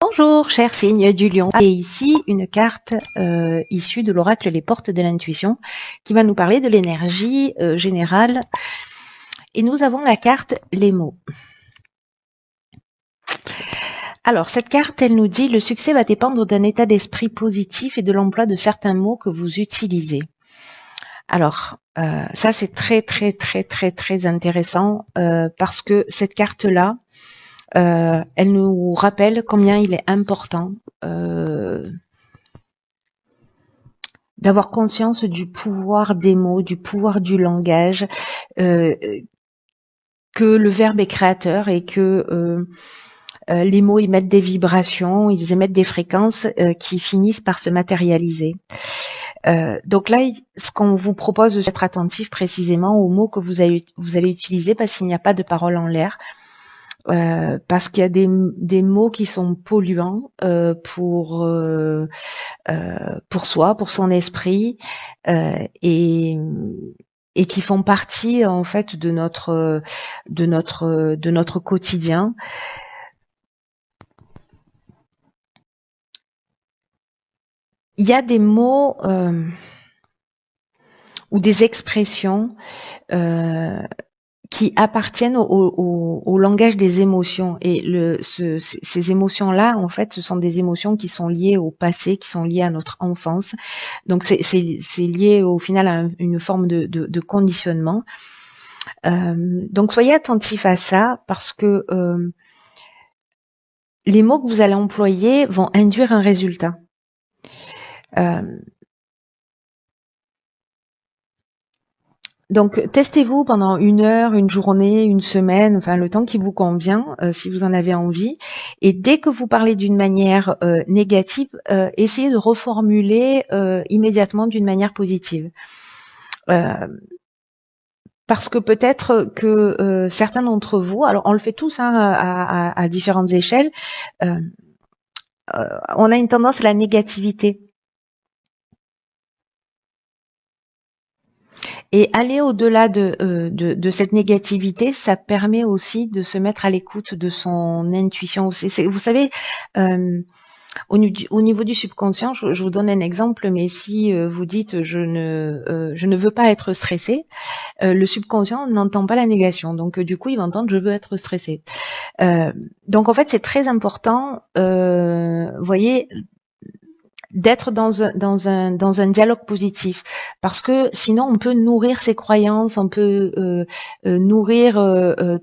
Bonjour, cher signe du lion. Et ici, une carte issue de l'oracle Les Portes de l'intuition qui va nous parler de l'énergie générale. Et nous avons la carte Les mots. Alors, cette carte, elle nous dit « Le succès va dépendre d'un état d'esprit positif et de l'emploi de certains mots que vous utilisez. » Alors, ça c'est très intéressant parce que cette carte-là, elle nous rappelle combien il est important d'avoir conscience du pouvoir des mots, du pouvoir du langage, que le verbe est créateur et que les mots émettent des vibrations, ils émettent des fréquences qui finissent par se matérialiser. Donc là, ce qu'on vous propose, c'est d'être attentif précisément aux mots que vous allez utiliser parce qu'il n'y a pas de parole en l'air. Parce qu'il y a des mots qui sont polluants pour soi, pour son esprit, et qui font partie en fait de notre quotidien. Il y a des mots ou des expressions qui appartiennent au langage des émotions. Et ces émotions-là, en fait, ce sont des émotions qui sont liées au passé, qui sont liées à notre enfance. Donc, c'est lié au final à une forme de conditionnement. Donc, soyez attentifs à ça parce que les mots que vous allez employer vont induire un résultat. Donc, testez-vous pendant 1 heure, une journée, une semaine, enfin le temps qui vous convient, si vous en avez envie. Et dès que vous parlez d'une manière négative, essayez de reformuler immédiatement d'une manière positive. Parce que peut-être que certains d'entre vous, alors on le fait tous hein, à différentes échelles, on a une tendance à la négativité. Et aller au-delà de cette négativité, ça permet aussi de se mettre à l'écoute de son intuition. Vous savez, au niveau du subconscient, je vous donne un exemple, mais si vous dites je ne veux pas être stressé, le subconscient n'entend pas la négation. Donc du coup, il va entendre je veux être stressé. Donc en fait, c'est très important, voyez, d'être dans un dialogue positif, parce que sinon on peut nourrir ses croyances, on peut nourrir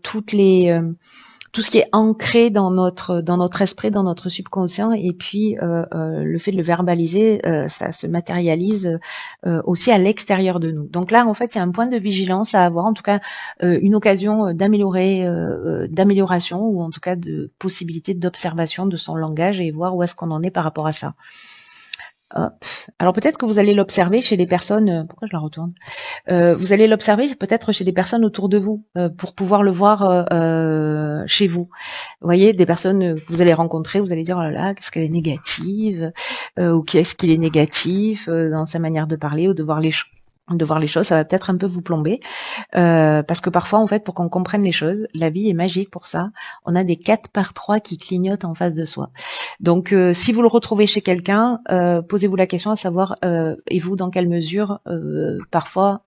tout ce qui est ancré dans notre esprit, dans notre subconscient, et puis le fait de le verbaliser, ça se matérialise aussi à l'extérieur de nous. Donc là, en fait, il y a un point de vigilance à avoir, en tout cas une occasion d'amélioration, ou en tout cas de possibilité d'observation de son langage et voir où est-ce qu'on en est par rapport à ça. Hop. Alors peut-être que vous allez l'observer chez des personnes. Pourquoi je la retourne? Vous allez l'observer peut-être chez des personnes autour de vous pour pouvoir le voir chez vous. Vous voyez, des personnes que vous allez rencontrer, vous allez dire oh là là, qu'est-ce qu'elle est négative, ou qu'est-ce qu'il est négatif dans sa manière de parler ou de voir les choses. Ça va peut-être un peu vous plomber, parce que parfois, en fait, pour qu'on comprenne les choses, la vie est magique pour ça. On a des 4x3 qui clignotent en face de soi. Donc, si vous le retrouvez chez quelqu'un, posez-vous la question à savoir, et vous, dans quelle mesure, parfois,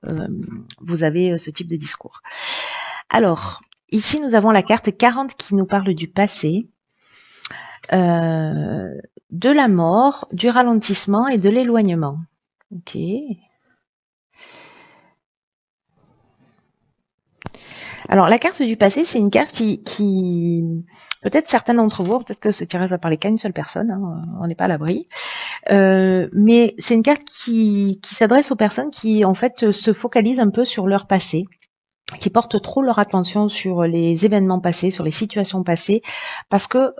vous avez ce type de discours. Alors, ici, nous avons la carte 40 qui nous parle du passé, de la mort, du ralentissement et de l'éloignement. Ok. Alors, la carte du passé, c'est une carte qui peut-être certains d'entre vous, peut-être que ce tirage va parler qu'à une seule personne, hein, on n'est pas à l'abri, mais c'est une carte qui s'adresse aux personnes qui, en fait, se focalisent un peu sur leur passé, qui portent trop leur attention sur les événements passés, sur les situations passées, parce que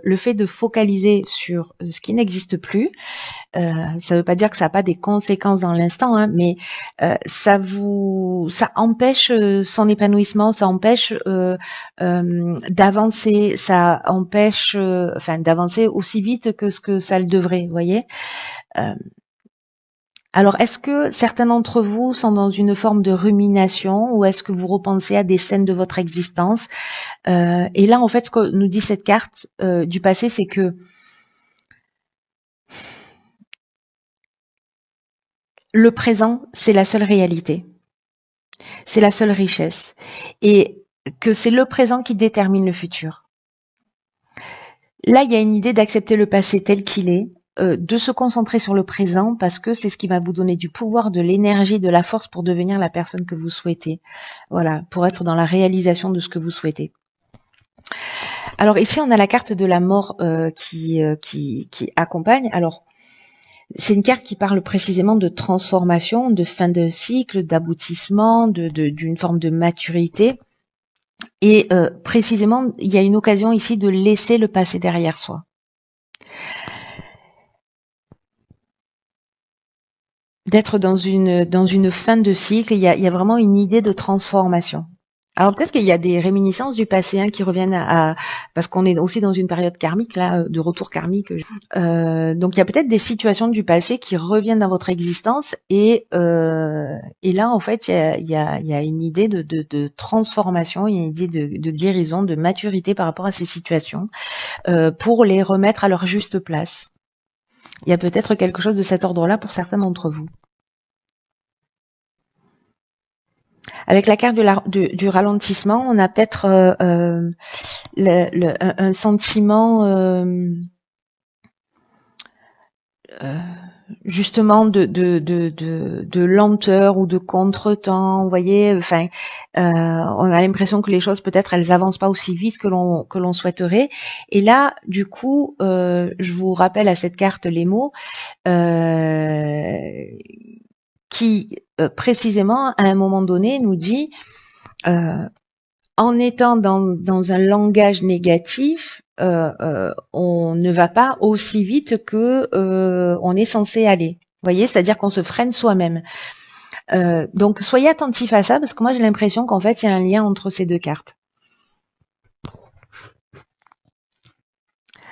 le fait de focaliser sur ce qui n'existe plus, ça ne veut pas dire que ça n'a pas des conséquences dans l'instant, hein, mais ça empêche son épanouissement, ça empêche d'avancer, ça empêche d'avancer aussi vite que ce que ça le devrait, vous voyez. Alors, est-ce que certains d'entre vous sont dans une forme de rumination ou est-ce que vous repensez à des scènes de votre existence? Et là, en fait, ce que nous dit cette carte du passé, c'est que le présent, c'est la seule réalité, c'est la seule richesse, et que c'est le présent qui détermine le futur. Là, il y a une idée d'accepter le passé tel qu'il est, de se concentrer sur le présent parce que c'est ce qui va vous donner du pouvoir, de l'énergie, de la force pour devenir la personne que vous souhaitez. Voilà, pour être dans la réalisation de ce que vous souhaitez. Alors ici, on a la carte de la mort qui accompagne. Alors, c'est une carte qui parle précisément de transformation, de fin de cycle, d'aboutissement, d'une forme de maturité. Et précisément, il y a une occasion ici de laisser le passé derrière soi. D'être dans une fin de cycle, il y a vraiment une idée de transformation. Alors peut-être qu'il y a des réminiscences du passé qui reviennent parce qu'on est aussi dans une période karmique là, de retour karmique. Donc il y a peut-être des situations du passé qui reviennent dans votre existence et là en fait il y a une idée de transformation, il y a une idée de guérison, de maturité par rapport à ces situations pour les remettre à leur juste place. Il y a peut-être quelque chose de cet ordre-là pour certains d'entre vous. Avec la carte du ralentissement, on a peut-être un sentiment justement de lenteur ou de contretemps. Vous voyez, enfin, on a l'impression que les choses peut-être elles avancent pas aussi vite que l'on souhaiterait. Et là, du coup, je vous rappelle à cette carte les mots qui précisément à un moment donné nous dit en étant dans un langage négatif, on ne va pas aussi vite que on est censé aller. Vous voyez, c'est-à-dire qu'on se freine soi-même. Donc soyez attentifs à ça parce que moi j'ai l'impression qu'en fait il y a un lien entre ces deux cartes.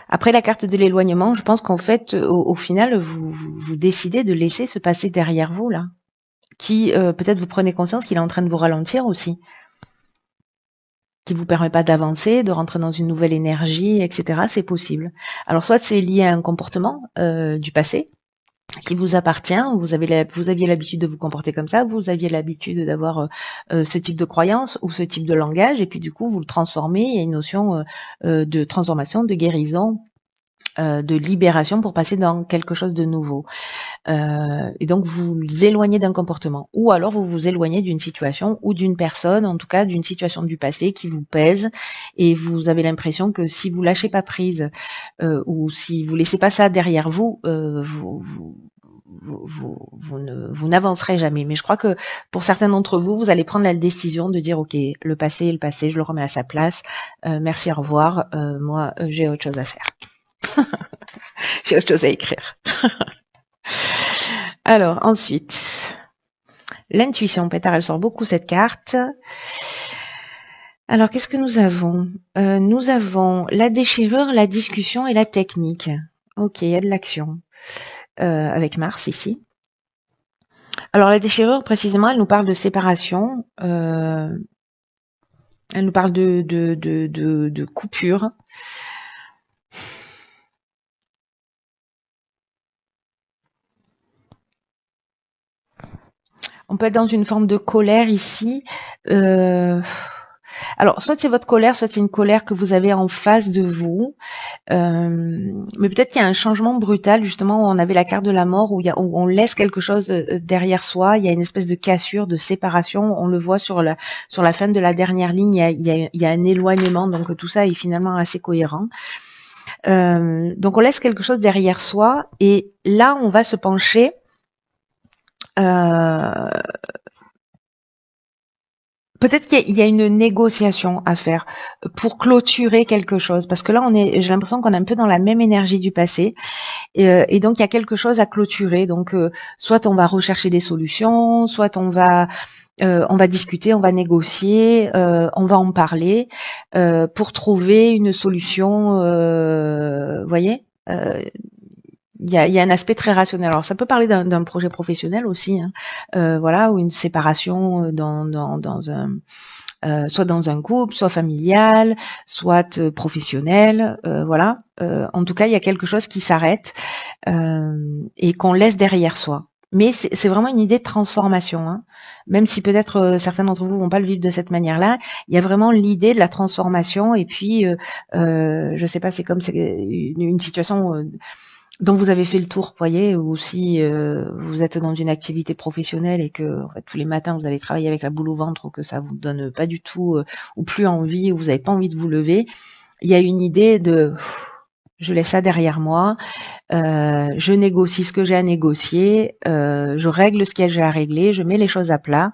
Après la carte de l'éloignement, je pense qu'en fait au final vous décidez de laisser ce passé derrière vous là, qui peut-être vous prenez conscience qu'il est en train de vous ralentir aussi, qui vous permet pas d'avancer, de rentrer dans une nouvelle énergie, etc. C'est possible. Alors soit c'est lié à un comportement du passé qui vous appartient, vous aviez l'habitude de vous comporter comme ça, vous aviez l'habitude d'avoir ce type de croyance ou ce type de langage, et puis du coup vous le transformez, il y a une notion de transformation, de guérison, de libération pour passer dans quelque chose de nouveau. Et donc vous vous éloignez d'un comportement, ou alors vous vous éloignez d'une situation ou d'une personne, en tout cas d'une situation du passé qui vous pèse, et vous avez l'impression que si vous lâchez pas prise ou si vous laissez pas ça derrière vous, vous n'avancerez jamais. Mais je crois que pour certains d'entre vous, vous allez prendre la décision de dire ok, le passé est le passé, je le remets à sa place, merci, au revoir, moi j'ai autre chose à faire. J'ai autre chose à écrire. Alors, ensuite, l'intuition. Pétard, elle sort beaucoup cette carte. Alors, qu'est-ce que nous avons nous avons la déchirure, la discussion et la technique. Ok, il y a de l'action. Avec Mars ici. Alors, la déchirure, précisément, elle nous parle de séparation. Elle nous parle de coupure. On peut être dans une forme de colère ici. Alors, soit c'est votre colère, soit c'est une colère que vous avez en face de vous. Mais peut-être qu'il y a un changement brutal, justement, où on avait la carte de la mort, où on laisse quelque chose derrière soi. Il y a une espèce de cassure, de séparation. On le voit sur la fin de la dernière ligne, il y a un éloignement. Donc tout ça est finalement assez cohérent. Donc on laisse quelque chose derrière soi. Et là, on va se pencher peut-être qu'il y a une négociation à faire pour clôturer quelque chose, parce que là j'ai l'impression qu'on est un peu dans la même énergie du passé, et donc il y a quelque chose à clôturer. Donc soit on va rechercher des solutions, soit on va discuter, on va négocier, on va en parler pour trouver une solution. Voyez. il y a un aspect très rationnel. Alors ça peut parler d'un projet professionnel aussi, hein, voilà, ou une séparation dans un soit dans un couple, soit familial, soit professionnel, voilà. En tout cas, il y a quelque chose qui s'arrête et qu'on laisse derrière soi. Mais c'est vraiment une idée de transformation, hein. Même si peut-être certains d'entre vous vont pas le vivre de cette manière-là, il y a vraiment l'idée de la transformation. Et puis, je sais pas, c'est comme c'est une situation dont vous avez fait le tour, voyez, ou si vous êtes dans une activité professionnelle et que en fait, tous les matins vous allez travailler avec la boule au ventre ou que ça vous donne pas du tout ou plus envie ou vous n'avez pas envie de vous lever, il y a une idée de je laisse ça derrière moi, je négocie ce que j'ai à négocier, je règle ce qu'il y a j'ai à régler, je mets les choses à plat.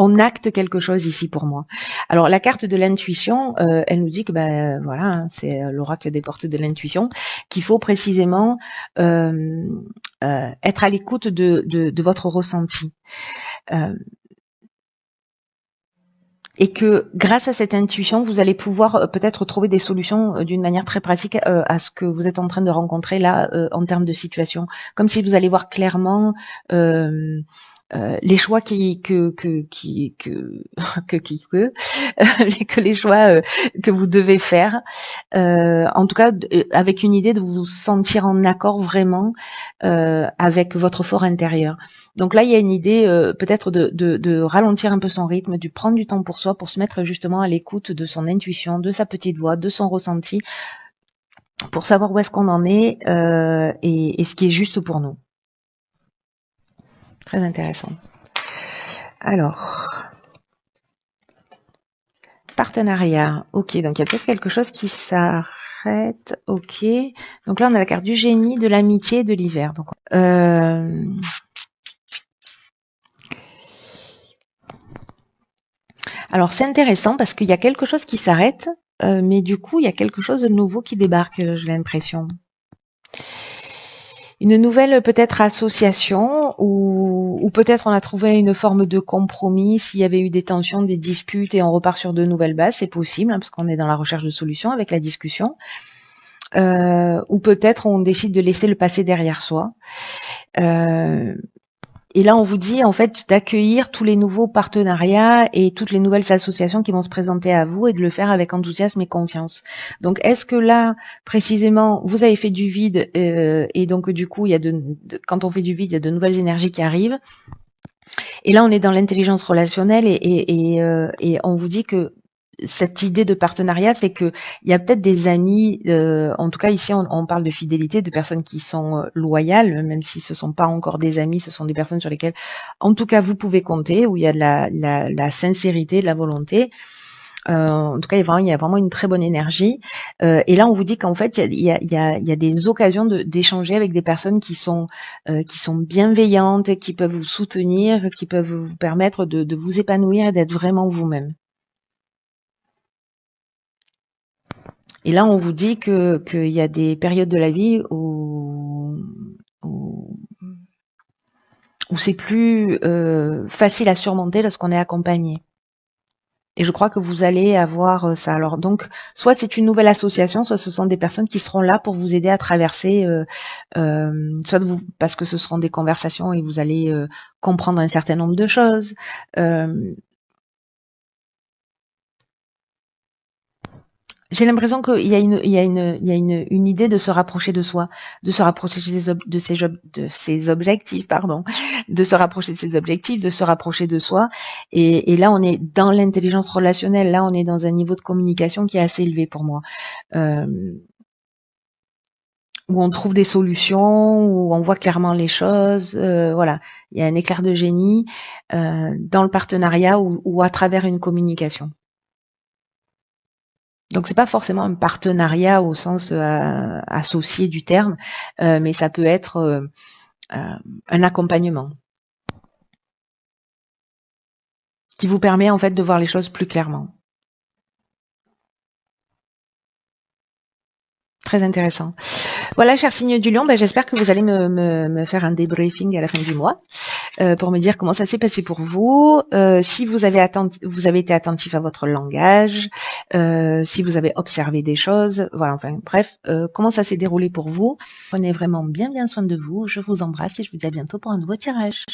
On acte quelque chose ici pour moi. Alors la carte de l'intuition, elle nous dit que voilà, hein, c'est l'oracle des portes de l'intuition, qu'il faut précisément être à l'écoute de votre ressenti. Et que grâce à cette intuition, vous allez pouvoir peut-être trouver des solutions d'une manière très pratique à ce que vous êtes en train de rencontrer là en termes de situation. Comme si vous allez voir clairement les choix que les choix que vous devez faire, en tout cas avec une idée de vous sentir en accord vraiment avec votre fort intérieur. Donc là il y a une idée peut-être de ralentir un peu son rythme, de prendre du temps pour soi, pour se mettre justement à l'écoute de son intuition, de sa petite voix, de son ressenti, pour savoir où est-ce qu'on en est et ce qui est juste pour nous. Très intéressant. Alors, partenariat. Ok, donc il y a peut-être quelque chose qui s'arrête. Ok. Donc là, on a la carte du génie, de l'amitié et de l'hiver. Donc, alors, c'est intéressant parce qu'il y a quelque chose qui s'arrête, mais du coup, il y a quelque chose de nouveau qui débarque, j'ai l'impression. Une nouvelle peut-être association ou peut-être on a trouvé une forme de compromis s'il y avait eu des tensions, des disputes et on repart sur de nouvelles bases, c'est possible hein, parce qu'on est dans la recherche de solutions avec la discussion. Ou peut-être on décide de laisser le passé derrière soi. Et là, on vous dit en fait d'accueillir tous les nouveaux partenariats et toutes les nouvelles associations qui vont se présenter à vous et de le faire avec enthousiasme et confiance. Donc, est-ce que là, précisément, vous avez fait du vide et donc du coup, il y a quand on fait du vide, il y a de nouvelles énergies qui arrivent. Et là, on est dans l'intelligence relationnelle et on vous dit que cette idée de partenariat, c'est que il y a peut-être des amis, en tout cas ici on parle de fidélité, de personnes qui sont loyales, même si ce sont pas encore des amis, ce sont des personnes sur lesquelles, en tout cas, vous pouvez compter, où il y a de la sincérité, de la volonté. En tout cas, il y a vraiment une très bonne énergie. Et là, on vous dit qu'en fait, il y a des occasions d'échanger avec des personnes qui sont bienveillantes, qui peuvent vous soutenir, qui peuvent vous permettre de vous épanouir et d'être vraiment vous-même. Et là, on vous dit qu'il y a des périodes de la vie où c'est plus facile à surmonter lorsqu'on est accompagné. Et je crois que vous allez avoir ça. Alors donc, soit c'est une nouvelle association, soit ce sont des personnes qui seront là pour vous aider à traverser, soit parce que ce seront des conversations et vous allez comprendre un certain nombre de choses. J'ai l'impression qu'il y a une idée de se rapprocher de soi, de se rapprocher de ses objectifs, pardon, de se rapprocher de ses objectifs, de se rapprocher de soi. Et là, on est dans l'intelligence relationnelle. Là, on est dans un niveau de communication qui est assez élevé pour moi, où on trouve des solutions, où on voit clairement les choses. Voilà, il y a un éclair de génie dans le partenariat ou à travers une communication. Donc c'est pas forcément un partenariat au sens associé du terme, mais ça peut être un accompagnement qui vous permet en fait de voir les choses plus clairement. Très intéressant. Voilà, cher signe du lion, j'espère que vous allez me faire un débriefing à la fin du mois. pour me dire comment ça s'est passé pour vous, si vous avez été attentif à votre langage, si vous avez observé des choses, voilà, enfin bref, comment ça s'est déroulé pour vous. Prenez vraiment bien soin de vous. Je vous embrasse et je vous dis à bientôt pour un nouveau tirage.